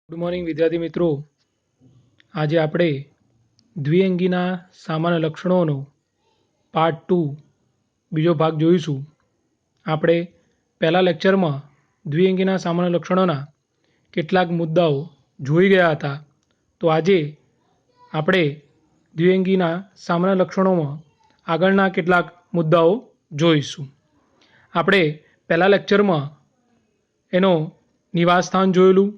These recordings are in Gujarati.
ગુડ મોર્નિંગ વિદ્યાર્થી મિત્રો. આજે આપણે દ્વિઅંગીના સામાન્ય લક્ષણોનો પાર્ટ 2 બીજો ભાગ જોઈશું. આપણે પહેલા લેક્ચરમાં દ્વિઅંગીના સામાન્ય લક્ષણોના કેટલાક મુદ્દાઓ જોઈ ગયા હતા. તો આજે આપણે દ્વિઅંગીના સામાન્ય લક્ષણોમાં આગળના કેટલાક મુદ્દાઓ જોઈશું. આપણે પહેલા લેક્ચરમાં એનો નિવાસ સ્થાન જોયેલું,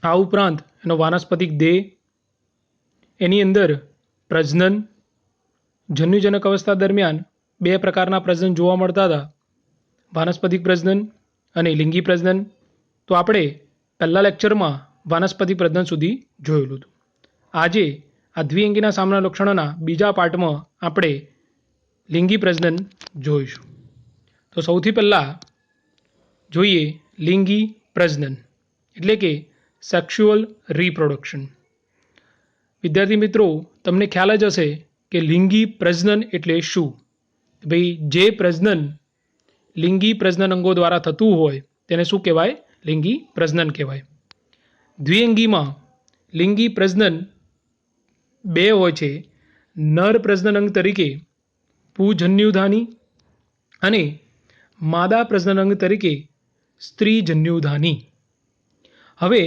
આ ઉપરાંત એનો વાનસ્પતિક દેહ, એની અંદર પ્રજનન, જન્યુજનક અવસ્થા દરમિયાન બે પ્રકારના પ્રજનન જોવા મળતા હતા, વાનસ્પતિક પ્રજનન અને લિંગી પ્રજનન. તો આપણે પહેલા લેક્ચરમાં વાનસ્પતિક પ્રજનન સુધી જોયેલું હતું. આજે આ દ્વિઅંગીના સામાન્ય લક્ષણોના બીજા પાર્ટમાં આપણે લિંગી પ્રજનન જોઈશું. તો સૌથી પહેલાં જોઈએ લિંગી પ્રજનન એટલે કે સેક્સ્યુઅલ રિપ્રોડક્શન. વિદ્યાર્થી મિત્રો, તમને ખ્યાલ જ હશે કે લિંગી પ્રજનન એટલે શું. ભાઈ, જે પ્રજનન લિંગી પ્રજનન અંગો દ્વારા થતું હોય તેને શું કહેવાય? લિંગી પ્રજનન કહેવાય. દ્વિઅંગીમાં લિંગી પ્રજનન બે હોય છે. નર પ્રજનન અંગ તરીકે પુંજન્યુધાની અને માદા પ્રજનન અંગ તરીકે સ્ત્રીજન્યુધાની. હવે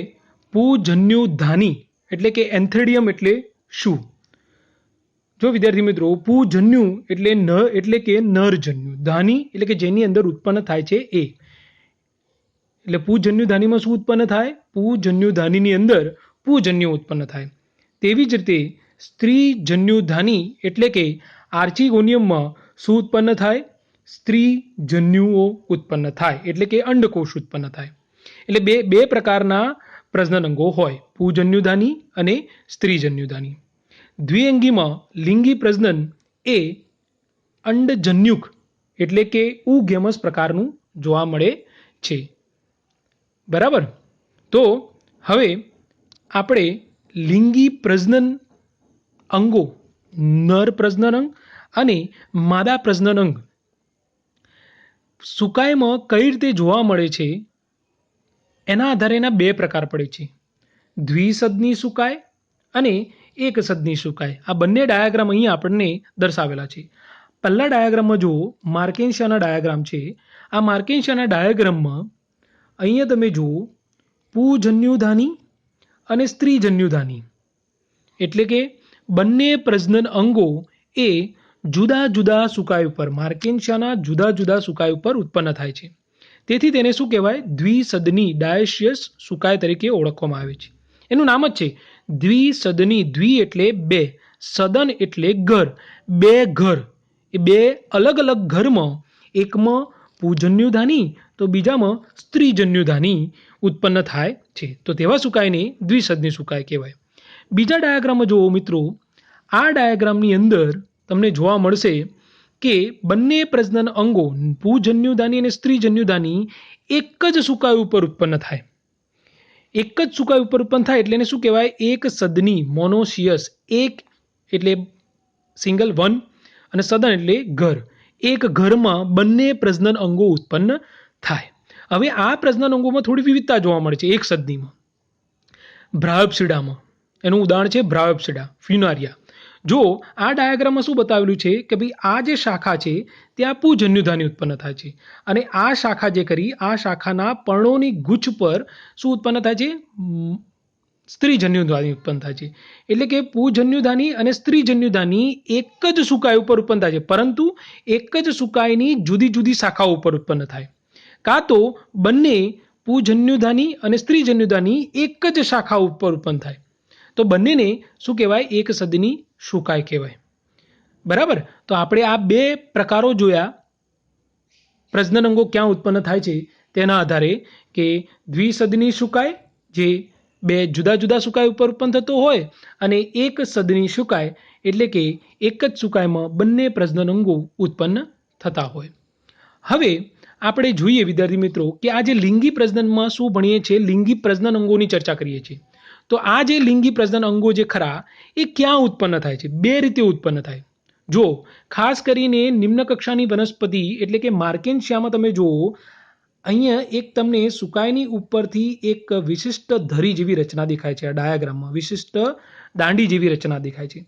પુંજન્યુધાની એટલે કે એન્થેડિયમ એટલે શું? જો વિદ્યાર્થી મિત્રો, પુંજન્યુ એટલે કે નરજન્યુ, ધાની એટલે કે જેની અંદર ઉત્પન્ન થાય છે એ. એટલે પુંજન્યુધાનીમાં શું ઉત્પન્ન થાય? પુંજન્યુધાનીની અંદર પુંજન્યુ ઉત્પન્ન થાય. તેવી જ રીતે સ્ત્રીજન્યુધાની એટલે કે આર્ચીગોનિયમમાં શું ઉત્પન્ન થાય? સ્ત્રીજન્યુઓ ઉત્પન્ન થાય એટલે કે અંડકોષ ઉત્પન્ન થાય. એટલે બે પ્રકારના પ્રજનન અંગો હોય, પુંજન્યુધાની અને સ્ત્રીજન્યુધાની. દ્વિઅંગીમાં લિંગી પ્રજનન એ અંડજન્યુક એટલે કે ઉગેમસ પ્રકારનું જોવા મળે છે. બરાબર. તો હવે આપણે લિંગી પ્રજનન અંગો, નર પ્રજનન અંગ અને માદા પ્રજનન અંગ સુકાઈમાં કઈ રીતે જોવા મળે છે એના આધારે એના બે પ્રકાર પડે છે, દ્વિસદની સુકાઈ અને એક સદની સુકાઈ. આ બંને ડાયાગ્રામ અહીં આપણને દર્શાવેલા છે. પહેલા ડાયાગ્રામમાં જુઓ, માર્કેન્સિયાના ડાયાગ્રામ છે. આ માર્કેન્સિયાના ડાયાગ્રામમાં અહીંયા તમે જુઓ પુંજન્યુધાની અને સ્ત્રીજન્યુધાની એટલે કે બંને પ્રજનન અંગો એ જુદા જુદા સુકાઈ ઉપર, માર્કેન્સિયાના જુદા જુદા સુકાઈ ઉપર ઉત્પન્ન થાય છે. તેથી તેને શું કહેવાય? દ્વિસદની, ડાયશિયસ સુકાઈ તરીકે ઓળખવામાં આવે છે. એનું નામ જ છે દ્વિસદની. દ્વિ એટલે બે, સદન એટલે ઘર. બે ઘર, એ બે અલગ અલગ ઘરમાં એકમાં પુંજન્યુધાની તો બીજામાં સ્ત્રીજન્યુધાની ઉત્પન્ન થાય છે. તો તેવા સુકાઈને દ્વિસદની સુકાઈ કહેવાય. બીજા ડાયાગ્રામમાં જુઓ મિત્રો, આ ડાયાગ્રામની અંદર તમને જોવા મળશે કે બંને પ્રજનન અંગો પુંજન્યુધાની અને સ્ત્રીજન્યુધાની એક જ સુકાઈ ઉપર ઉત્પન્ન થાય. એક જ સુકાઈ ઉપર ઉત્પન્ન થાય એટલે એને શું કહેવાય? એક સદની, મોનોસિયસ. એક એટલે સિંગલ, વન, અને સદન એટલે ઘર. એક ઘરમાં બંને પ્રજનન અંગો ઉત્પન્ન થાય. હવે આ પ્રજનન અંગોમાં થોડી વિવિધતા જોવા મળે છે. એક સદનીમાં બ્રાયોપ્સિડામાં, એનું ઉદાહરણ છે બ્રાયોપ્સિડા ફ્યુનારિયા. જો આ ડાયાગ્રામમાં શું બતાવેલું છે કે ભાઈ આ જે શાખા છે ત્યાં પુંજન્યુધાની ઉત્પન્ન થાય છે અને આ શાખા જે કરી, આ શાખાના પર્ણોની ગુચ્છ પર શું ઉત્પન્ન થાય છે? સ્ત્રીજન્યુધાની ઉત્પન્ન થાય છે. એટલે કે પુંજન્યુધાની અને સ્ત્રીજન્યુધાની એક જ સુકાઈ ઉપર ઉત્પન્ન થાય છે, પરંતુ એક જ સુકાઈની જુદી જુદી શાખાઓ ઉપર ઉત્પન્ન થાય. કાં તો બંને પુંજન્યુધાની અને સ્ત્રીજન્યુધાની એક જ શાખા ઉપર ઉત્પન્ન થાય, તો બંનેને શું કહેવાય? એક સદની સુકાઈ કહેવાય. બરાબર. તો આપણે આ બે પ્રકારો જોયા પ્રજનન અંગો ક્યાં ઉત્પન્ન થાય છે તેના આધારે, કે દ્વિસદની સુકાઈ જે બે જુદા જુદા સુકાઈ ઉપર ઉત્પન્ન થતો હોય, અને એક સદની સુકાઈ એટલે કે એક જ સુકાઈમાં બંને પ્રજનન અંગો ઉત્પન્ન થતા હોય. હવે આપણે જોઈએ વિદ્યાર્થી મિત્રો કે આ જે લિંગી પ્રજનનમાં શું ભણીએ છીએ? લિંગી પ્રજનન અંગોની ચર્ચા કરીએ છીએ. તો આ જે લિંગી પ્રજનન અંગો જે ખરા એ ક્યાં ઉત્પન્ન થાય છે? બે રીતે ઉત્પન્ન થાય. જો ખાસ કરીને નિમ્ન કક્ષાની વનસ્પતિ એટલે કે માર્કેન્સિયામાં તમે જુઓ, અહીંયા એક તમને સુકાઈની ઉપરથી એક વિશિષ્ટ ધરી જેવી રચના દેખાય છે. આ ડાયાગ્રામમાં વિશિષ્ટ દાંડી જેવી રચના દેખાય છે.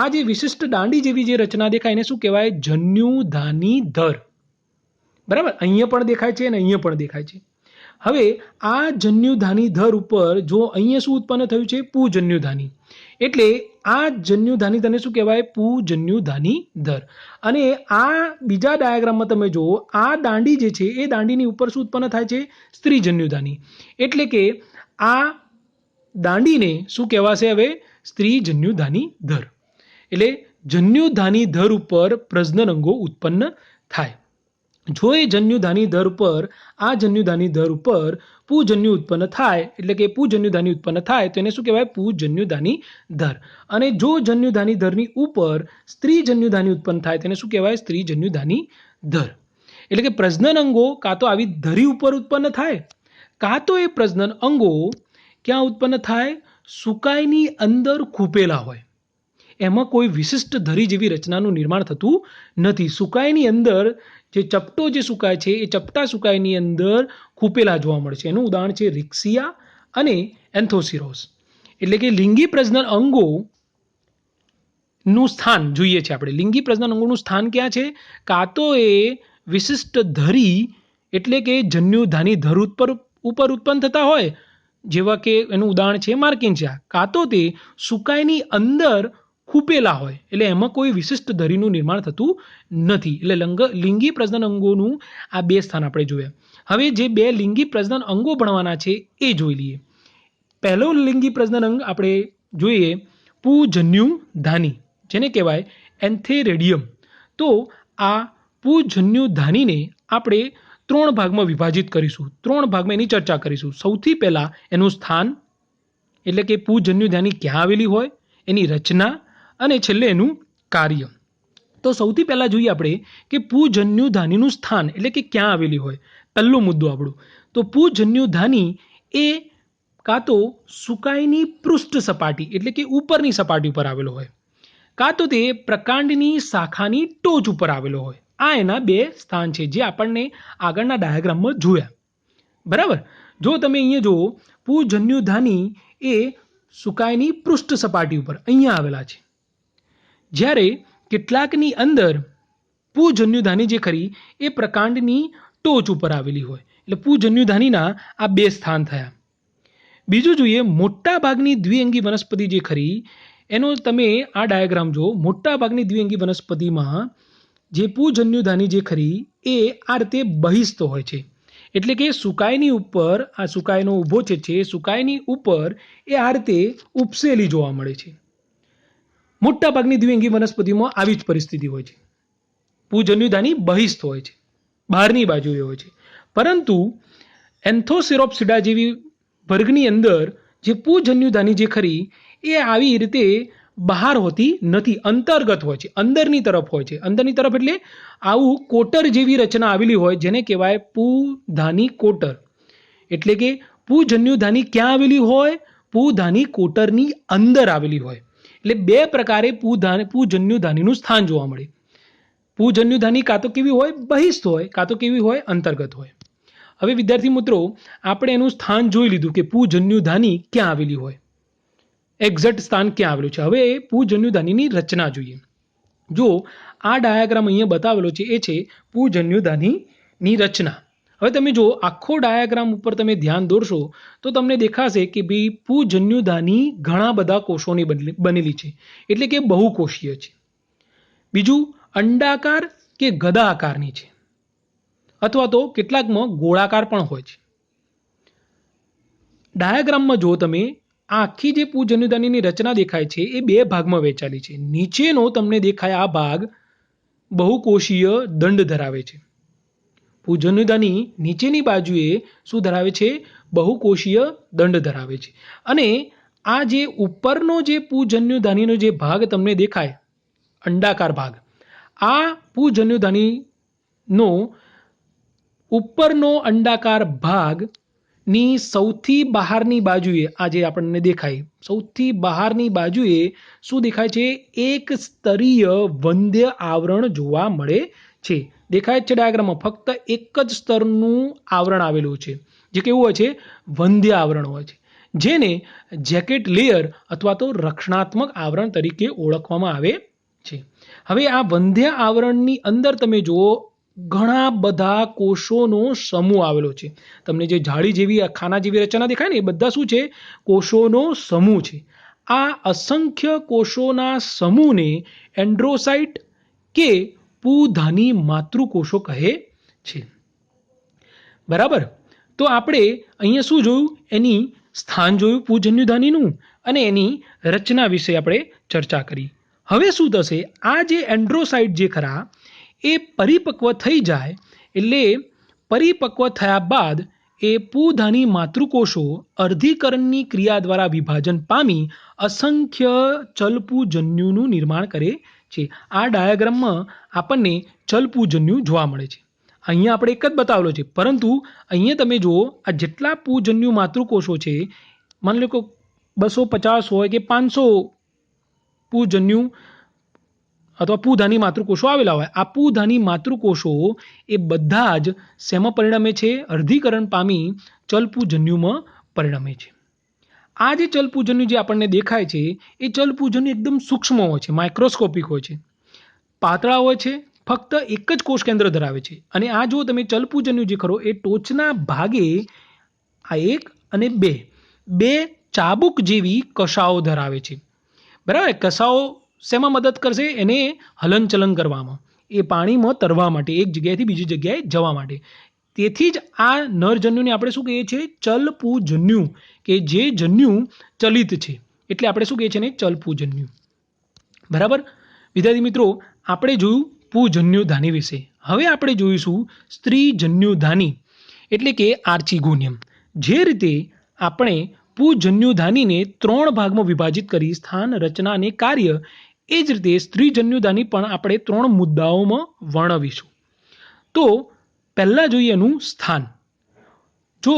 આ જે વિશિષ્ટ દાંડી જેવી જે રચના દેખાય એને શું કહેવાય? જન્યુધાની ધર. બરાબર, અહીંયા પણ દેખાય છે અને અહીંયા પણ દેખાય છે. હવે આ જન્યુધાની ધર ઉપર જો અહીંયા શું ઉત્પન્ન થયું છે? પૂજન્યુધાની. એટલે આ જન્યુધાની ધરને શું કહેવાય? પૂજન્યુધાની ધર. અને આ બીજા ડાયાગ્રામમાં તમે જુઓ, આ દાંડી જે છે એ દાંડીની ઉપર શું ઉત્પન્ન થાય છે? સ્ત્રીજન્યુધાની. એટલે કે આ દાંડીને શું કહેવાશે હવે? સ્ત્રીજન્યુધાની ધર. એટલે જન્યુધાની ધર ઉપર પ્રજનન અંગો ઉત્પન્ન થાય. જો એ જન્યુધાની ધર ઉપર આ જન્યુધાની ધર ઉપર પૂજન્યુ ઉત્પન્ન થાય, એટલે કે પૂજન્યુધાની ઉત્પન્ન થાય તો એને શું કહેવાય? પૂજન્યુધાની ધર. અને જો જન્યુધાની ધરની ઉપર સ્ત્રીજન્યુધાની ઉત્પન્ન થાય તેને શું કહેવાય? સ્ત્રીજન્યુધાની ધર. એટલે કે પ્રજનન અંગો કાં તો આવી ધરી ઉપર ઉત્પન્ન થાય, કાં તો એ પ્રજનન અંગો ક્યાં ઉત્પન્ન થાય? સુકાઈની અંદર ખૂપેલા હોય. એમાં કોઈ વિશિષ્ટ ધરી જેવી રચનાનું નિર્માણ થતું નથી. સુકાઈની અંદર જે ચપટો જે સુકાય છે એ ચપટા સુકાઈની અંદર ખૂપેલા જોવા મળે છે. એનું ઉદાહરણ છે રિક્સિયા અને એન્થોસિરોસ. એટલે કે લિંગી પ્રજનન અંગોનું સ્થાન જોઈએ છે આપણે. લિંગી પ્રજનન અંગોનું સ્થાન ક્યાં છે? કાં તો એ વિશિષ્ટ ધરી એટલે કે જન્યુધાની ધર ઉપર ઉત્પન્ન થતા હોય, જેવા કે એનું ઉદાહરણ છે માર્કિન્સિયા, કાં તો તે સુકાઈની અંદર ખૂપેલા હોય. એટલે એમાં કોઈ વિશિષ્ટ ધરીનું નિર્માણ થતું નથી. એટલે લિંગી પ્રજનન અંગોનું આ બે સ્થાન આપણે જોયા. હવે જે બે લિંગી પ્રજનન અંગો ભણવાના છે એ જોઈ લઈએ. પહેલો લિંગી પ્રજનન અંગ આપણે જોઈએ પૂજન્યુધાની, જેને કહેવાય એન્થેરેડિયમ. તો આ પૂજન્યુધાનીને આપણે 3 ભાગમાં વિભાજિત કરીશું. 3 ભાગમાં એની ચર્ચા કરીશું. સૌથી પહેલા એનું સ્થાન, એટલે કે પૂજન્યુધાની ક્યાં આવેલી હોય, એની રચના અને છેલ્લે એનું કાર્ય. તો સૌથી પહેલા જોઈએ આપણે કે પૂજન્યુધાનીનું સ્થાન એટલે કે ક્યાં આવેલી હોય. પહેલો મુદ્દો આપણો. તો પૂજન્યુધાની એ કાં તો સુકાઈની પૃષ્ઠ સપાટી એટલે કે ઉપરની સપાટી ઉપર આવેલો હોય, કાં તો તે પ્રકાંડની શાખાની ટોચ ઉપર આવેલો હોય. આ એના 2 સ્થાન છે જે આપણને આગળના ડાયાગ્રામમાં જોયા. બરાબર, જો તમે અહીંયા જુઓ, પૂજન્યુધાની એ સુકાઈની પૃષ્ઠ સપાટી ઉપર અહીંયા આવેલા છે, જ્યારે કેટલાકની અંદર પૂજન્યુધાની જે ખરી એ પ્રકાંડની ટોચ ઉપર આવેલી હોય. એટલે પૂજન્યુધાનીના આ 2 સ્થાન થયા. બીજું જોઈએ, મોટા ભાગની દ્વિઅંગી વનસ્પતિ જે ખરી એનો તમે આ ડાયાગ્રામ જો, મોટા ભાગની દ્વિઅંગી વનસ્પતિમાં જે પૂજન્યુધાની જે ખરી એ આ રીતે બહિસ્થ હોય છે. એટલે કે સુકાઈની ઉપર, આ સુકાઈનો ઊભો છે સુકાઈની ઉપર એ આ રીતે ઉપસેલી જોવા મળે છે. મોટાભાગની દ્વિઅંગી વનસ્પતિમાં આવી જ પરિસ્થિતિ હોય છે. પૂજન્યુધાની બહિસ્થ હોય છે, બહારની બાજુએ હોય છે. પરંતુ એન્થોસેરોપ્સિડા જેવી વર્ગની અંદર જે પૂજન્યુધાની જે ખરી એ આવી રીતે બહાર હોતી નથી, અંતર્ગત હોય છે, અંદરની તરફ હોય છે. અંદરની તરફ એટલે આવું કોટર જેવી રચના આવેલી હોય જેને કહેવાય પૂધાની કોટર. એટલે કે પૂજન્યુધાની ક્યાં આવેલી હોય? પૂધાની કોટરની અંદર આવેલી હોય. એટલે 2 પ્રકારે પૂજન્યુધાનીનું સ્થાન જોવા મળે. પૂજન્યુધાની કાં તો કેવી હોય? બહિસ્થ હોય, કાં તો કેવી હોય? અંતર્ગત હોય. હવે વિદ્યાર્થી મિત્રો, આપણે એનું સ્થાન જોઈ લીધું કે પૂજન્યુધાની ક્યાં આવેલી હોય, એક્ઝેક્ટ સ્થાન ક્યાં આવેલું છે. હવે પૂજન્યુધાનીની રચના જોઈએ. જો આ ડાયાગ્રામ અહીંયા બતાવેલો છે એ છે પૂજન્યુધાનીની રચના. હવે તમે જો આખો ડાયાગ્રામ ઉપર તમે ધ્યાન દોરશો તો તમને દેખાશે કે ભાઈ પૂજન્યુધાની ઘણા બધા કોષોની બનેલી છે, એટલે કે બહુકોષીય છે. બીજું અંડાકાર કે ગદા આકારની છે, અથવા તો કેટલાકમાં ગોળાકાર પણ હોય છે. ડાયાગ્રામમાં જો તમે આખી જે પૂજન્યુધાનીની રચના દેખાય છે એ 2 ભાગમાં વહેંચાયેલી છે. નીચેનો તમને દેખાય આ ભાગ બહુકોષીય દંડ ધરાવે છે. પૂજન્યુધાની નીચેની બાજુએ શું ધરાવે છે? બહુકોષીય દંડ ધરાવે છે. અને આ જે ઉપરનો જે પૂજન્યુધાનીનો જે ભાગ તમને દેખાય, અંડાકાર ભાગ, આ પૂજન્યુધાનીનો ઉપરનો અંડાકાર ભાગની સૌથી બહારની બાજુએ આ જે આપણને દેખાય, સૌથી બહારની બાજુએ શું દેખાય છે? એક સ્તરીય વંધ્ય આવરણ જોવા મળે છે. દેખાય જ છે ડાયાગ્રામમાં, ફક્ત એક જ સ્તરનું આવરણ આવેલું છે, જે કેવું હોય છે? વંધ્ય આવરણ હોય છે, જેને જેકેટ લેયર અથવા તો રક્ષણાત્મક આવરણ તરીકે ઓળખવામાં આવે છે. હવે આ વંધ્ય આવરણની અંદર તમે જુઓ ઘણા બધા કોષોનો સમૂહ આવેલો છે. તમને જે જાળી જેવી ખાના જેવી રચના દેખાય ને, એ બધા શું છે? કોષોનો સમૂહ છે. આ અસંખ્ય કોષોના સમૂહને એન્ડ્રોસાઇટ કે પૂધાની માતૃકોષો કહે છે. બરાબર. તો આપણે અહીંયા શું જોયું? એની સ્થાન જોયું પૂજન્યુધાનીનું, અને એની રચના વિશે આપણે ચર્ચા કરી. હવે શું થશે? આ જે એન્ડ્રોસાઇટ જે ખરા એ પરિપક્વ થઈ જાય, એટલે પરિપક્વ થયા બાદ એ પૂધાની માતૃકોષો અર્ધીકરણની ક્રિયા દ્વારા વિભાજન પામી અસંખ્ય ચલપૂજન્યુનું નિર્માણ કરે છે. આ ડાયાગ્રામમાં આપણને ચલપૂજન્યુ જોવા મળે છે. અહીંયા આપણે એક જ બતાવેલો છે, પરંતુ અહીંયા તમે જુઓ આ જેટલા પૂજન્યુ માતૃકોષો છે, માની લો કે 250 હોય કે 500 પૂજન્યુ અથવા પૂધાની માતૃકોષો આવેલા હોય, આ પૂધાની માતૃકોષો એ બધા જ શેમાં પરિણમે છે? અર્ધીકરણ પામી ચલપૂજન્યુમાં પરિણમે છે. આ જે ચલપૂજન્યુ જે આપણને દેખાય છે, એ ચલપૂજન્યુ એકદમ સૂક્ષ્મ હોય છે, માઇક્રોસ્કોપિક હોય છે, પાતળા હોય છે, ફક્ત એક જ કોષ કેન્દ્ર ધરાવે છે. અને આ જો તમે ચલપૂજન્યુ જે ખરો એ ટોચના ભાગે આ 1 અને 2 ચાબુક જેવી કશાઓ ધરાવે છે. બરાબર. કશાઓ શેમાં મદદ કરશે? એને હલનચલન કરવામાં, એ પાણીમાં તરવા માટે, એક જગ્યાએથી બીજી જગ્યાએ જવા માટે. તેથી જ આ નરજન્યુને આપણે શું કહીએ છીએ? ચલપૂજન્યુ, કે જે જન્યુ ચલિત છે, એટલે આપણે શું કહીએ છીએ? ચલપૂજન્યુ. બરાબર. વિદ્યાર્થી મિત્રો, આપણે જોયું પૂજન્યુધાની વિશે. હવે આપણે જોઈશું સ્ત્રીજન્યુધાની, એટલે કે આર્ચીગોનિયમ. જે રીતે આપણે પૂજન્યુધાનીને 3 ભાગમાં વિભાજિત કરી, સ્થાન, રચના અને કાર્ય, એ જ રીતે સ્ત્રીજન્યુધાની પણ આપણે 3 મુદ્દાઓમાં વર્ણવીશું. તો પહેલા જોઈએ એનું સ્થાન. જો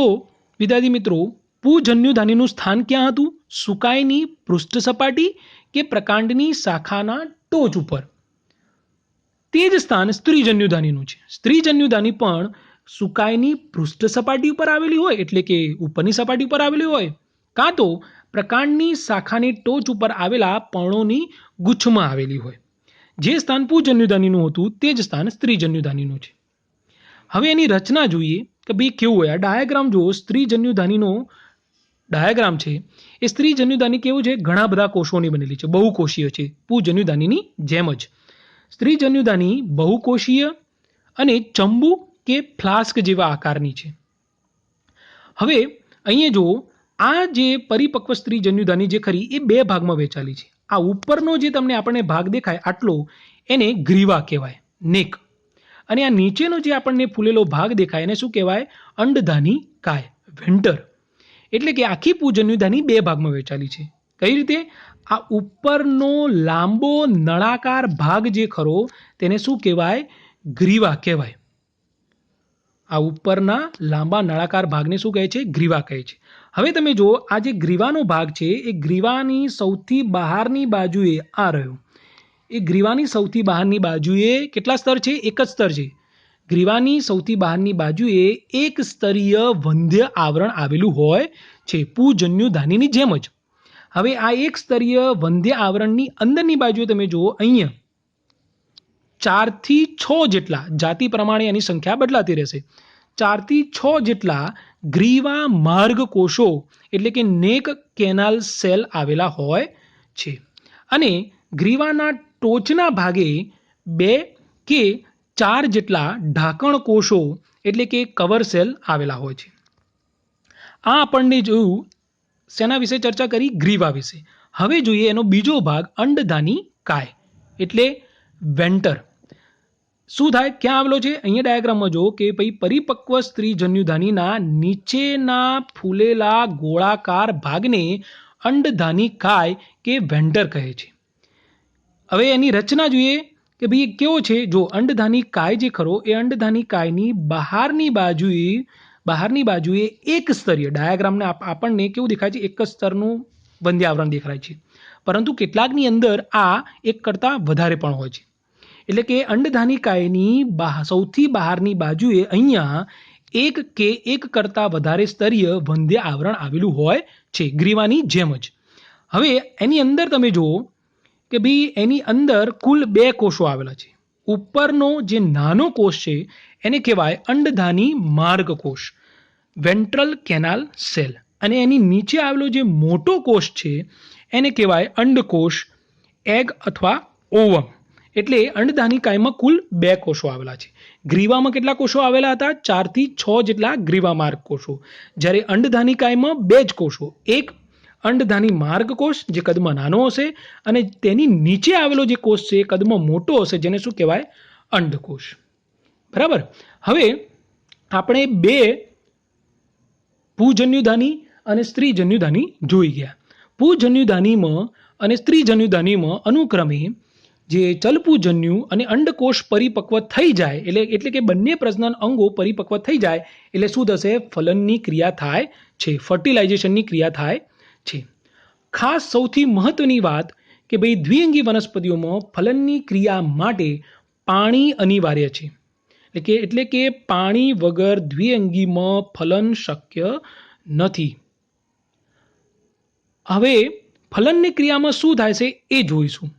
વિદ્યાર્થી મિત્રો, પૂજન્યુધાનીનું સ્થાન ક્યાં હતું? સુકાઈની પૃષ્ઠ સપાટી કે પ્રકાંડની શાખાના ટોચ ઉપર. તે જ સ્થાન સ્ત્રીજન્યુધાનીનું છે. સ્ત્રીજન્યુધાની પણ સુકાઈની પૃષ્ઠ સપાટી ઉપર આવેલી હોય, એટલે કે ઉપરની સપાટી ઉપર આવેલી હોય, કાં તો પ્રકાંડની શાખાની ટોચ ઉપર આવેલા પર્ણોની ગુચ્છમાં આવેલી હોય. જે સ્થાન પૂજન્યુધાનીનું હતું તે જ સ્થાન સ્ત્રીજન્યુધાનીનું છે. હવે એની રચના જોઈએ કે ભાઈ કેવું હોય. આ ડાયાગ્રામ જુઓ, સ્ત્રીજન્યુધાનીનો ડાયાગ્રામ છે. એ સ્ત્રીજન્યુધાની કેવું છે? ઘણા બધા કોષોની બનેલી છે, બહુકોષીય છે, પૂજન્યુધાનીની જેમ જ. સ્ત્રીજન્યુધાની બહુકોષીય અને ચંબુ કે ફ્લાસ્ક જેવા આકારની છે. હવે અહીંયા જુઓ, આ જે પરિપક્વ સ્ત્રીજન્યુધાની જે ખરી એ 2 ભાગમાં વહેંચાયેલી છે. આ ઉપરનો જે તમને આપણને ભાગ દેખાય આટલો, એને ગ્રીવા કહેવાય, નેક. અને આ નીચેનો જે આપણને ફૂલેલો ભાગ દેખાય એને શું કહેવાય? અંડધાની કાય, વેન્ટર. એટલે કે આખી પૂજન્યુધાની 2 ભાગમાં વહેંચાયેલી છે. કઈ રીતે? આ ઉપરનો લાંબો નળાકાર ભાગ જે ખરો તેને શું કહેવાય? ગ્રીવા કહેવાય. આ ઉપરના લાંબા નળાકાર ભાગને શું કહે છે? ગ્રીવા કહે છે. હવે તમે જુઓ, આ જે ગ્રીવાનો ભાગ છે એ ગ્રીવાની સૌથી બહારની બાજુએ આ રહ્યો. એ ગ્રીવાની સૌથી બહારની બાજુએ કેટલા સ્તર છે? એક જ સ્તર છે. ગ્રીવાની સૌથી બહારની બાજુએ એક સ્તરીય વંધ્ય આવરણ આવેલું હોય છે, પૂજન્યુધાનીની જેમ જ. હવે આ એક સ્તરીય વંધ્ય આવરણની અંદરની બાજુએ તમે જુઓ, અહીંયા 4 થી 6 જેટલા, જાતિ પ્રમાણે એની સંખ્યા બદલાતી રહેશે, 4 થી 6 જેટલા ગ્રીવા માર્ગ કોષો, એટલે કે નેક કેનાલ સેલ આવેલા હોય છે. અને ગ્રીવાના ટોચના ભાગે 2 કે 4 જેટલા ઢાંકણ કોષો, એટલે કે કવર સેલ આવેલા હોય છે. આ આપણને જોયું શેના વિશે ચર્ચા કરી? ગ્રીવા વિશે. હવે જોઈએ એનો બીજો ભાગ, અંડધાની કાય, એટલે વેન્ટર. શું થાય? ક્યાં આવેલો છે? અહીંયા ડાયાગ્રામમાં જો કે ભાઈ પરિપક્વ સ્ત્રીજન્યુધાનીના નીચેના ફૂલેલા ગોળાકાર ભાગને અંડધાની કાય કે વેન્ટર કહે છે. હવે એની રચના જોઈએ કે ભાઈ કેવો છે. જો અંડધાની કાય જે ખરો એ અંડધાની કાયની બહારની બાજુએ એક સ્તરીય, ડાયાગ્રામને આપણને કેવું દેખાય છે? એક જ સ્તરનું વંધ્ય આવરણ દેખાય છે, પરંતુ કેટલાકની અંદર આ એક કરતાં વધારે પણ હોય છે. એટલે કે અંડધાનિકાયની સૌથી બહારની બાજુએ અહીંયા એક કે એક કરતાં વધારે સ્તરીય વંધ્ય આવરણ આવેલું હોય છે, ગ્રીવાની જેમ જ. હવે એની અંદર તમે જુઓ કે ભાઈ એની અંદર કુલ 2 કોષો આવેલા છે. ઉપરનો જે નાનો કોષ છે એને કહેવાય અંડધાની માર્ગ કોષ, વેન્ટ્રલ કેનાલ સેલ, અને એની નીચે આવેલો જે મોટો કોષ છે એને કહેવાય અંડકોષ, એગ અથવા ઓવમ. એટલે અંડધાનિકાયમાં કુલ 2 કોષો આવેલા છે. ગ્રીવામાં કેટલા કોષો આવેલા હતા? 4 થી 6 જેટલા ગ્રીવા માર્ગ કોષો. જ્યારે અંડધાનિકાયમાં 2 જ કોષો, એક અંડધાની માર્ગ કોષ જે કદમાં નાનો હશે અને તેની નીચે આવેલો જે કોષ છે એ કદમાં મોટો હશે, જેને શું કહેવાય? અંડકોષ. બરાબર. હવે આપણે 2 પુજન્યુધાની અને સ્ત્રીજન્યુધાની જોઈ ગયા. પુજન્યુધાનીમાં અને સ્ત્રીજન્યુધાનીમાં અનુક્રમે જે ચલપુજન્યુ અને અંડકોષ પરિપક્વ થઈ જાય એટલે કે બંને પ્રજનન અંગો પરિપક્વ થઈ જાય એટલે શું થશે? ફલનની ક્રિયા થાય છે, ફર્ટિલાઇઝેશનની ક્રિયા થાય છે. ખાસ સૌથી મહત્વની વાત કે ભાઈ દ્વિઅંગી વનસ્પતિઓમાં ફલનની ક્રિયા માટે પાણી અનિવાર્ય છે. એટલે કે પાણી વગર દ્વિઅંગીમાં ફલન શક્ય નથી. હવે ફલનની ક્રિયામાં શું થાય છે એ જોઈશું.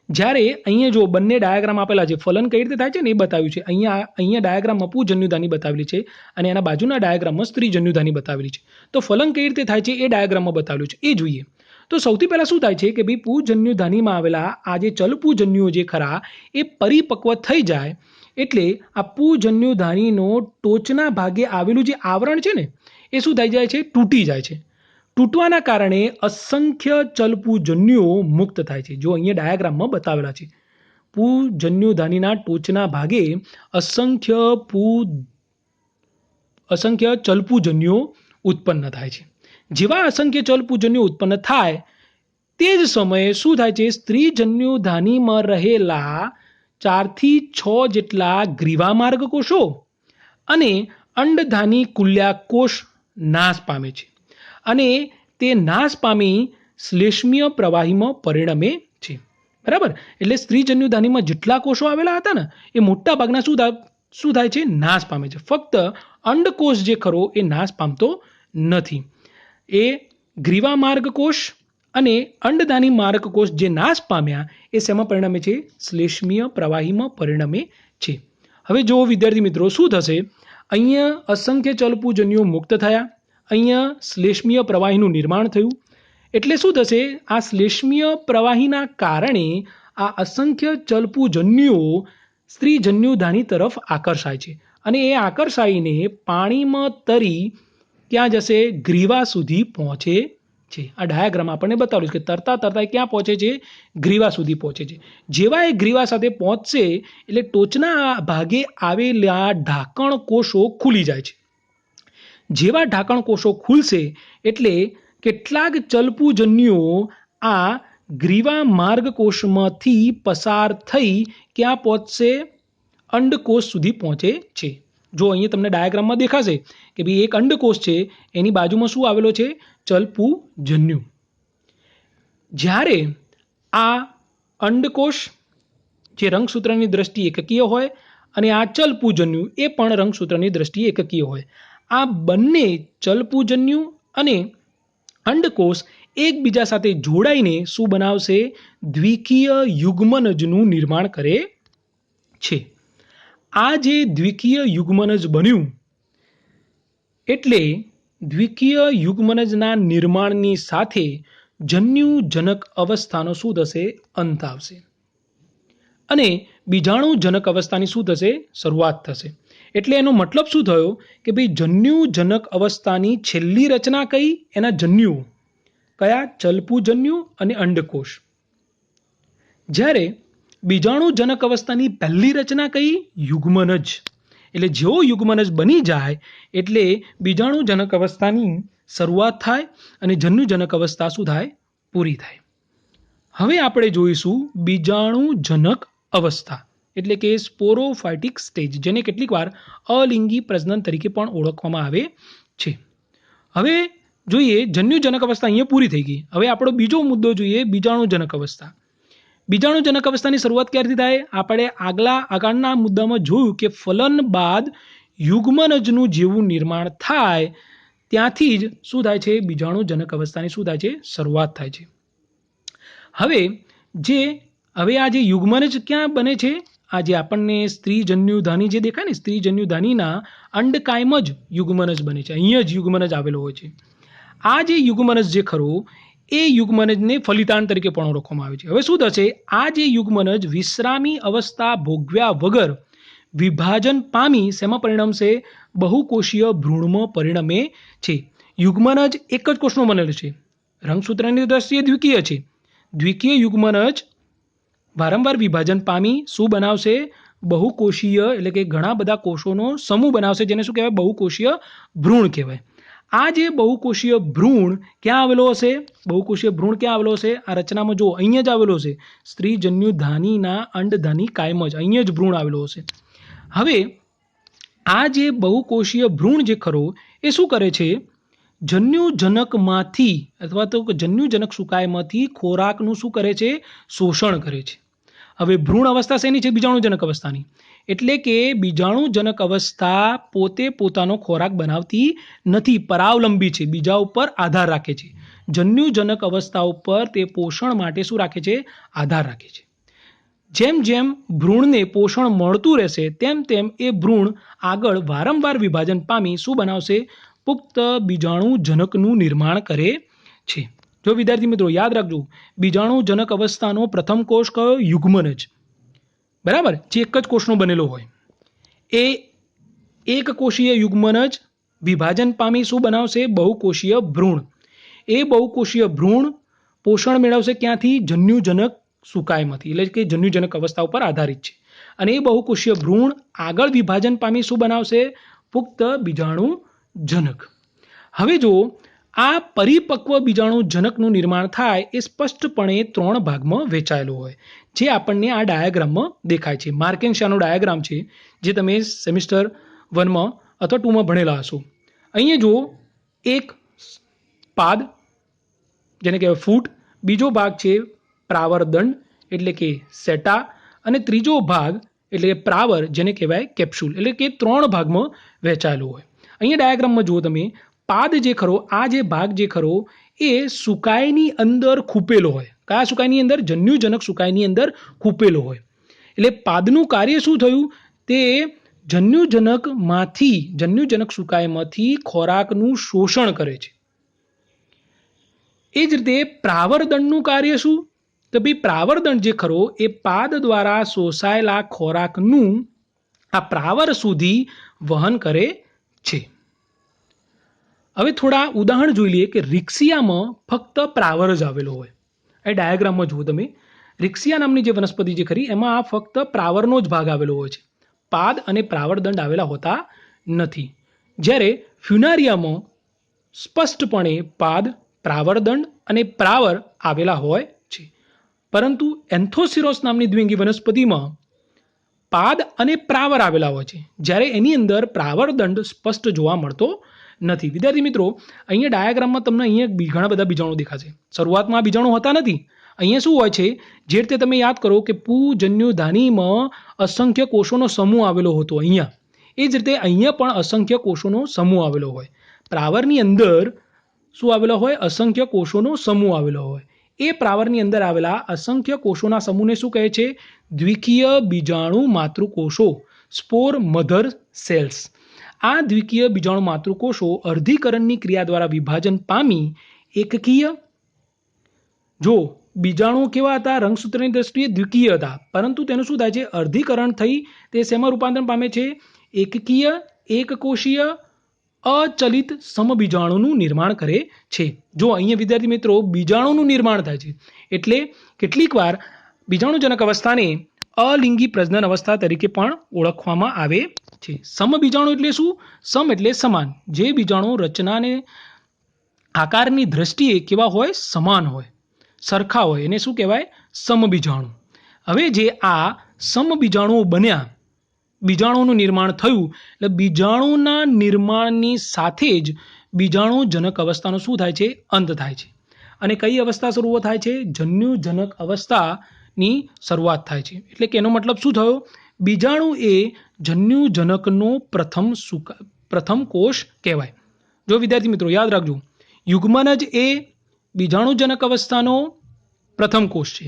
જ્યારે અહીંયા જો બંને ડાયાગ્રામ આપેલા છે, ફલન કઈ રીતે થાય છે ને એ બતાવ્યું છે. અહીંયા ડાયાગ્રામમાં પુજન્યુધાની બતાવેલી છે અને એના બાજુના ડાયાગ્રામમાં સ્ત્રીજન્યુધાની બતાવેલી છે. તો ફલન કઈ રીતે થાય છે એ ડાયાગ્રામમાં બતાવેલું છે, એ જોઈએ. તો સૌથી પહેલાં શું થાય છે કે ભાઈ પુજન્યુધાનીમાં આવેલા આ જે ચલપુજન્યુઓ જે ખરા એ પરિપક્વ થઈ જાય એટલે આ પુજન્યુધાનીનો ટોચના ભાગે આવેલું જે આવરણ છે ને એ શું થઈ જાય છે? તૂટી જાય છે. તૂટવાના કારણે અસંખ્ય ચલપુજન્યુઓ મુક્ત થાય છે. જો અહીંયા ડાયાગ્રામમાં બતાવેલા છે, પુજન્યુધાનીના ટોચના ભાગે અસંખ્ય ચલપુજન્યુઓ ઉત્પન્ન થાય છે. જેવા અસંખ્ય ચલપુજન્યુઓ ઉત્પન્ન થાય તે જ સમયે શું થાય છે? સ્ત્રીજન્યુધાનીમાં રહેલા 4 થી 6 જેટલા ગ્રીવામાર્ગ કોષો અને અંડધાની કુલ્યા કોષ નાશ પામે છે અને તે નાશ પામી શ્લેષ્મીય પ્રવાહીમાં પરિણમે છે. બરાબર. એટલે સ્ત્રીજન્યુધાનીમાં જેટલા કોષો આવેલા હતા ને એ મોટા ભાગના શું થાય છે? નાશ પામે છે. ફક્ત અંડકોષ જે ખરો એ નાશ પામતો નથી. એ ગ્રીવા માર્ગ કોષ અને અંડધાની માર્ગ કોષ જે નાશ પામ્યા એ શેમાં પરિણમે છે? શ્લેષ્મીય પ્રવાહીમાં પરિણમે છે. હવે જો વિદ્યાર્થી મિત્રો શું થશે? અહીંયા અસંખ્ય ચલપુજન્યુઓ મુક્ત થયા, અહીંયા શ્લેષ્મીય પ્રવાહીનું નિર્માણ થયું. એટલે શું થશે? આ શ્લેષ્મીય પ્રવાહીના કારણે આ અસંખ્ય ચલપુજન્યુઓ સ્ત્રીજન્યુધાની તરફ આકર્ષાય છે અને એ આકર્ષાઈને પાણીમાં તરી ક્યાં જશે? ગ્રીવા સુધી પહોંચે છે. આ ડાયાગ્રામ આપણને બતાવ્યું છે કે તરતા તરતા ક્યાં પહોંચે છે? ગ્રીવા સુધી પહોંચે છે. જેવા એ ગ્રીવા સાથે પહોંચશે એટલે ટોચના ભાગે આવેલા ઢાંકણ કોષો ખુલી જાય છે. જેવા ઢાંકણ કોષો ખુલશે એટલે કેટલાક ચલપુજન્યુઓ આ ગ્રીવા માર્ગ કોષમાંથી પસાર થઈ ક્યાં પહોંચશે? અંડકોષ સુધી પહોંચે છે. જો અહીંયા તમને ડાયાગ્રામમાં દેખાશે કે ભાઈ એક અંડકોષ છે, એની બાજુમાં શું આવેલો છે? ચલપુજન્યુ. જ્યારે આ અંડકોષ જે રંગસૂત્રની દ્રષ્ટિએ એકકીય હોય અને આ ચલપુજન્યુ એ પણ રંગસૂત્રની દ્રષ્ટિએ એકકીય હોય, આ બંને ચલપુજન્યુ અને અંડકોષ એકબીજા સાથે જોડાઈને શું બનાવશે? દ્વિકીય યુગ્મનજનું નિર્માણ કરે છે. આ જે દ્વિકીય યુગ્મનજ બન્યું એટલે દ્વિકીય યુગ્મનજના નિર્માણની સાથે જન્યુજનક અવસ્થાનો શું થશે? અંત આવશે અને બીજાણુજનક અવસ્થાની શું થશે? શરૂઆત થશે. એટલે એનો મતલબ શું થયો કે ભાઈ જન્યુજનક અવસ્થાની છેલ્લી રચના કઈ? એના જન્યુઓ કયા? ચલપુજન્યુ અને અંડકોષ. જ્યારે બીજાણુજનક અવસ્થાની પહેલી રચના કઈ? યુગ્મનજ. એટલે જેવો યુગ્મનજ બની જાય એટલે બીજાણુજનક અવસ્થાની શરૂઆત થાય અને જન્યુજનક અવસ્થા શું થાય? પૂરી થાય. હવે આપણે જોઈશું બીજાણુજનક અવસ્થા એટલે કે સ્પોરોફાઇટિક સ્ટેજ, જેને કેટલીક વાર અલિંગી પ્રજનન તરીકે પણ ઓળખવામાં આવે છે. હવે જોઈએ જન્યુજનક અવસ્થા અહીંયા પૂરી થઈ ગઈ. હવે આપણો બીજો મુદ્દો જોઈએ બીજાણુજનક અવસ્થા. બીજાણુજનક અવસ્થાની શરૂઆત ક્યારથી થાય? આપણે આગળના મુદ્દામાં જોયું કે ફલન બાદ યુગ્મનજનું જેવું નિર્માણ થાય ત્યાંથી જ શું થાય છે? બીજાણુજનક અવસ્થાની શું થાય છે? શરૂઆત થાય છે. હવે આ જે યુગ્મનજ ક્યાં બને છે? આ જે આપણને સ્ત્રીજન્યુધાની જે દેખાય ને, સ્ત્રીજન્યુધાનીના અંડકાયમ જ યુગ્મનજ બને છે. અહીંયા જ યુગ્મનજ આવેલો હોય છે. આ જે યુગ્મનજ જે ખરો એ યુગ્મનજને ફલિતાંડ તરીકે પણ ઓળખવામાં આવે છે. હવે શું થશે? આ જે યુગ્મનજ વિશ્રામી અવસ્થા ભોગવ્યા વગર વિભાજન પામી શેમાં પરિણમશે? બહુકોષીય ભ્રૂણમાં પરિણમે છે. યુગ્મનજ એક જ કોષનો બનેલો છે. રંગસૂત્રની દ્રષ્ટિએ દ્વિકીય છે. દ્વિકીય યુગ્મનજ વારંવાર વિભાજન પામી શું બનાવશે? બહુકોષીય એટલે કે ઘણા બધા કોષોનો સમૂહ બનાવશે, જેને શું કહેવાય? બહુકોષીય ભ્રૂણ કહેવાય. આ જે બહુકોષીય ભ્રૂણ ક્યાં આવેલો હશે? બહુકોષીય ભ્રૂણ ક્યાં આવેલો હશે? આ રચનામાં જો અહીંયા જ આવેલો હશે. સ્ત્રીજન્યુધાનીના અંડધાની કાયમ જ અહીંયા જ ભ્રૂણ આવેલો હશે. હવે આ જે બહુકોષીય ભ્રૂણ જે ખરો એ શું કરે છે? જન્યુજનકમાંથી અથવા તો જન્યુજનક સુકાયમાંથી ખોરાકનું શું કરે છે? શોષણ કરે છે. હવે ભ્રૂણ અવસ્થા શેની છે? બીજાણુજનક અવસ્થાની. એટલે કે બીજાણુજનક અવસ્થા પોતે પોતાનો ખોરાક બનાવતી નથી, પરાવલંબી છે, બીજા ઉપર આધાર રાખે છે. જન્યુજનક અવસ્થા ઉપર તે પોષણ માટે શું રાખે છે? આધાર રાખે છે. જેમ જેમ ભ્રૂણને પોષણ મળતું રહેશે તેમ તેમ એ ભ્રૂણ આગળ વારંવાર વિભાજન પામી શું બનાવશે? પુખ્ત બીજાણુજનકનું નિર્માણ કરે છે. જો વિદ્યાર્થી મિત્રો યાદ રાખજો, બીજાણુજનક અવસ્થાનો પ્રથમ કોષ કયો? યુગ્મનજ. બરાબર, જે એક જ કોષનો બનેલો હોય. એ એક કોષીય યુગ્મનજ વિભાજન પામી શું બનાવશે? બહુકોષીય ભ્રૂણ. એ બહુકોષીય ભ્રૂણ પોષણ મેળવશે ક્યાંથી? જન્યુજનક સુકાયમાંથી, એટલે કે જન્યુજનક અવસ્થા ઉપર આધારિત છે. અને એ બહુકોષીય ભ્રૂણ આગળ વિભાજન પામી શું બનાવશે? પુખ્ત બીજાણુજનક. હવે જો આ પરિપક્વ બીજાણુજનકનું નિર્માણ થાય એ સ્પષ્ટપણે 3 ભાગમાં વહેંચાયેલું હોય, જે આપણને આ ડાયાગ્રામમાં દેખાય છે. માર્કેન્શાનો ડાયાગ્રામ છે, જે તમે સેમિસ્ટર 1માં અથવા 2માં ભણેલા હશો. અહીંયા જો એક પાદ જેને કહેવાય ફૂટ, બીજો ભાગ છે પ્રાવરદંડ એટલે કે સેટા, અને ત્રીજો ભાગ એટલે કે પ્રાવર જેને કહેવાય કેપ્સ્યુલ, એટલે કે 3 ભાગમાં વહેંચાયેલું હોય. અહીંયા ડાયાગ્રામમાં જુઓ તમે, પાદ જે ખરો, આ જે ભાગ જે ખરો એ સુકાયની અંદર ખૂપેલો હોય. કયા સુકાયની અંદર? જન્યુજનક સુકાયની અંદર ખૂપેલો હોય. એટલે પાદનું કાર્ય શું થયું? તે જન્યુજનક સુકાયમાંથી ખોરાકનું શોષણ કરે છે. એ જ રીતે પ્રાવરદંડનું કાર્ય શું? તો ભાઈ પ્રાવરદંડ જે ખરો એ પાદ દ્વારા શોષાયેલા ખોરાકનું આ પ્રાવર સુધી વહન કરે છે. હવે થોડા ઉદાહરણ જોઈ લઈએ કે રિક્સિયામાં ફક્ત પ્રાવર જ આવેલો હોય. એ ડાયાગ્રામમાં જુઓ તમે, રિક્સિયા નામની જે વનસ્પતિ જે ખરી એમાં આ ફક્ત પ્રાવરનો જ ભાગ આવેલો હોય છે. પાદ અને પ્રાવરદંડ આવેલા હોતા નથી. જ્યારે ફ્યુનારિયામાં સ્પષ્ટપણે પાદ, પ્રાવરદંડ અને પ્રાવર આવેલા હોય છે. પરંતુ એન્થોસિરોસ નામની દ્વિઅંગી વનસ્પતિમાં પાદ અને પ્રાવર આવેલા હોય છે, જ્યારે એની અંદર પ્રાવરદંડ સ્પષ્ટ જોવા મળતો નથી. વિદ્યાર્થી મિત્રો, અહીંયા ડાયાગ્રામમાં તમને અહીંયા ઘણા બધા બીજાણુ દેખાશે. શરૂઆતમાં આ બીજાણુ હોતા નથી. અહીંયા શું હોય છે? જે રીતે તમે યાદ કરો કે પૂજન્યુધાનીમાં અસંખ્ય કોષોનો સમૂહ આવેલો હતો અહીંયા, એ જ રીતે અહીંયા પણ અસંખ્ય કોષોનો સમૂહ આવેલો હોય. પ્રાવરની અંદર શું આવેલો હોય? અસંખ્ય કોષોનો સમૂહ આવેલો હોય. એ પ્રાવરની અંદર આવેલા અસંખ્ય કોષોના સમૂહને શું કહે છે? દ્વિકીય બીજાણુ માતૃકોષો, સ્પોર મધર સેલ્સ. આ દ્વિકીય બીજાણુ માતૃકોષો અર્ધીકરણની ક્રિયા દ્વારા વિભાજન પામી એકકીય, જો બીજાણુ કેવા હતા? રંગસૂત્રની દ્રષ્ટિએ દ્વિકીય હતા, પરંતુ તેનું શું થાય છે? અર્ધીકરણ થઈ તે શેમાં રૂપાંતર પામે છે? એકકીય, એકકોષીય અચલિત સમબીજાણુનું નિર્માણ કરે છે. જો અહીંયા વિદ્યાર્થી મિત્રો બીજાણુનું નિર્માણ થાય છે, એટલે કેટલીક વાર બીજાણુજનક અવસ્થાને અલિંગી પ્રજનન અવસ્થા તરીકે પણ ઓળખવામાં આવે છે. સમબીજાણુ એટલે શું? સમ એટલે સમાન. જે બીજાણુ રચનાને આકારની દ્રષ્ટિએ કેવા હોય? સમાન હોય, સરખા હોય, એને શું કહેવાય? સમબીજાણુ. હવે જે આ સમબીજાણુઓ બન્યા, બીજાણુનું નિર્માણ થયું, એટલે બીજાણુના નિર્માણની સાથે જ બીજાણુજનક અવસ્થાનો શું થાય છે? અંત થાય છે. અને કઈ અવસ્થા શરૂ થાય છે? જન્યુજનક અવસ્થા ની શરૂઆત થાય છે. એટલે કે એનો મતલબ શું થયો? બીજાણુ એ જન્યુજનકનો પ્રથમ કોષ કહેવાય. જો વિદ્યાર્થી મિત્રો યાદ રાખજો, યુગ્મનજ એ બીજાણુજનક અવસ્થાનો પ્રથમ કોષ છે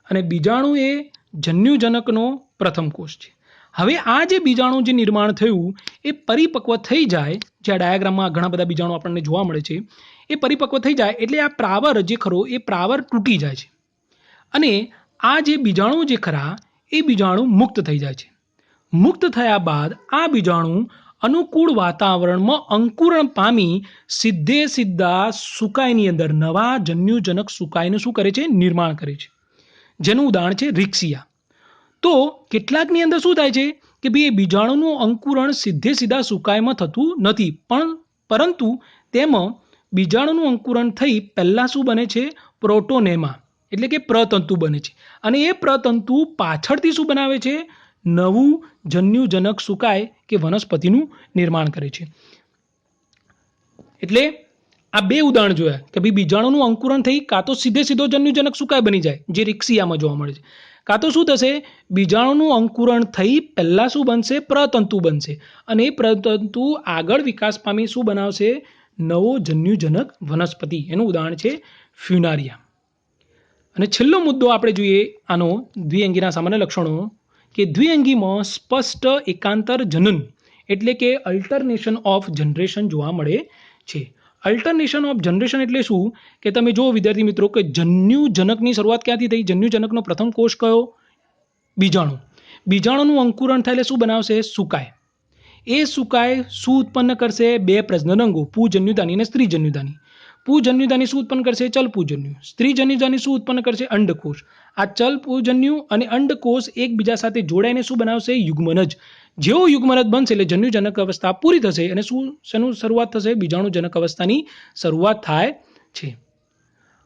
અને બીજાણુ એ જન્યુજનકનો પ્રથમ કોષ છે. હવે આ જે બીજાણુ જે નિર્માણ થયું એ પરિપક્વ થઈ જાય, જે આ ડાયાગ્રામમાં ઘણા બધા બીજાણુ આપણને જોવા મળે છે, એ પરિપક્વ થઈ જાય એટલે આ પ્રાવર જે ખરો એ પ્રાવર તૂટી જાય છે અને આ જે બીજાણુ જે ખરા એ બીજાણુ મુક્ત થઈ જાય છે. મુક્ત થયા બાદ આ બીજાણુ અનુકૂળ વાતાવરણમાં અંકુરણ પામી સીધા સુકાઈની અંદર નવા જન્યુજનક સુકાઈનું શું કરે છે? નિર્માણ કરે છે, જેનું ઉદાહરણ છે રિક્સિયા. તો કેટલાકની અંદર શું થાય છે કે ભાઈ બીજાણુનું અંકુરણ સીધા સુકાઈમાં થતું નથી, પરંતુ તેમાં બીજાણુનું અંકુરણ થઈ પહેલાં શું બને છે? પ્રોટોનેમા એટલે કે પ્રતંતુ બને છે અને એ પ્રતંતુ પાછળથી શું બનાવે છે? નવું જન્યુજનક સુકાય કે વનસ્પતિનું નિર્માણ કરે છે. એટલે આ બે ઉદાહરણ જોયા કે ભાઈ બીજાણુનું અંકુરણ થઈ કાં તો સીધો જન્યુજનક સુકાય બની જાય, જે રિક્સિયામાં જોવા મળે છે, કાં તો શું થશે? બીજાણુનું અંકુરણ થઈ પહેલાં શું બનશે? પ્રતંતુ બનશે અને એ પ્રતંતુ આગળ વિકાસ પામી શું બનાવશે? નવો જન્યુજનક વનસ્પતિ. એનું ઉદાહરણ છે ફ્યુનારિયા. અને છેલ્લો મુદ્દો આપણે જોઈએ આનો દ્વિઅંગીના સામાન્ય લક્ષણો, કે દ્વિઅંગીમાં સ્પષ્ટ એકાંતર જનન એટલે કે અલ્ટરનેશન ઓફ જનરેશન જોવા મળે છે. અલ્ટરનેશન ઓફ જનરેશન એટલે શું? કે તમે જુઓ વિદ્યાર્થી મિત્રો કે જન્યુજનકની શરૂઆત ક્યાંથી થઈ? જન્યુજનકનો પ્રથમ કોષ કયો? બીજાણુ. બીજાણુનું અંકુરણ થાય એટલે શું બનાવશે? સુકાય. એ સુકાય શું ઉત્પન્ન કરશે? બે પ્રજનન અંગો, પુજન્યુધાની અને સ્ત્રીજન્યુધાની. પુજન્યુધાની શું ઉત્પન્ન કરશે? ચલપુજન્યુ. સ્ત્રીજન્યુધાની શું ઉત્પન્ન કરશે? અંડકોષ. આ ચલપુજન્યુ અને અંડકોષ એકબીજા સાથે જોડાઈને શું બનાવશે? યુગ્મનજ. જેવો યુગ્મનજ બનશે એટલે જન્યુજનક અવસ્થા પૂરી થશે અને શેનું શરૂઆત થશે? બીજાણુજનક અવસ્થાની શરૂઆત થાય છે.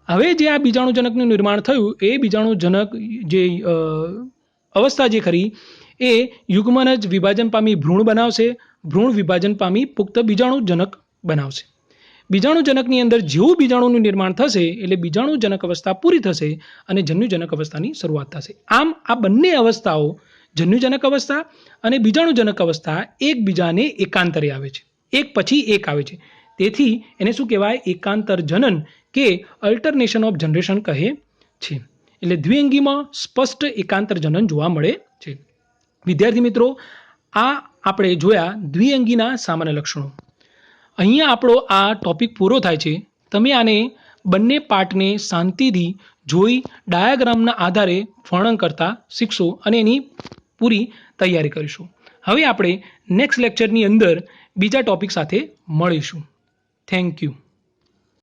હવે જે આ બીજાણુજનકનું નિર્માણ થયું એ બીજાણુજનક જે અવસ્થા જે ખરી એ યુગ્મનજ વિભાજન પામી ભ્રૂણ બનાવશે, ભ્રૂણ વિભાજન પામી પુખ્ત બીજાણુજનક બનાવશે. બીજાણુજનકની અંદર જેવું બીજાણુનું નિર્માણ થશે એટલે બીજાણુજનક અવસ્થા પૂરી થશે અને જન્યુજનક અવસ્થાની શરૂઆત થશે. આમ આ બંને અવસ્થાઓ, જન્યુજનક અવસ્થા અને બીજાણુજનક અવસ્થા એકબીજાને એકાંતરે આવે છે, એક પછી એક આવે છે. તેથી એને શું કહેવાય? એકાંતર જનન કે અલ્ટરનેશન ઓફ જનરેશન કહે છે. એટલે દ્વિઅંગીમાં સ્પષ્ટ એકાંતર જનન જોવા મળે છે. વિદ્યાર્થી મિત્રો, આ આપણે જોયા દ્વિઅંગીના સામાન્ય લક્ષણો. અહીંયા આપણો આ ટોપિક પૂરો થાય છે. તમે આને બંને પાર્ટને શાંતિથી જોઈ ડાયાગ્રામના આધારે વર્ણન કરતા શીખશો અને એની પૂરી તૈયારી કરીશું. હવે આપણે નેક્સ્ટ લેક્ચરની અંદર બીજા ટોપિક સાથે મળીશું. Thank you.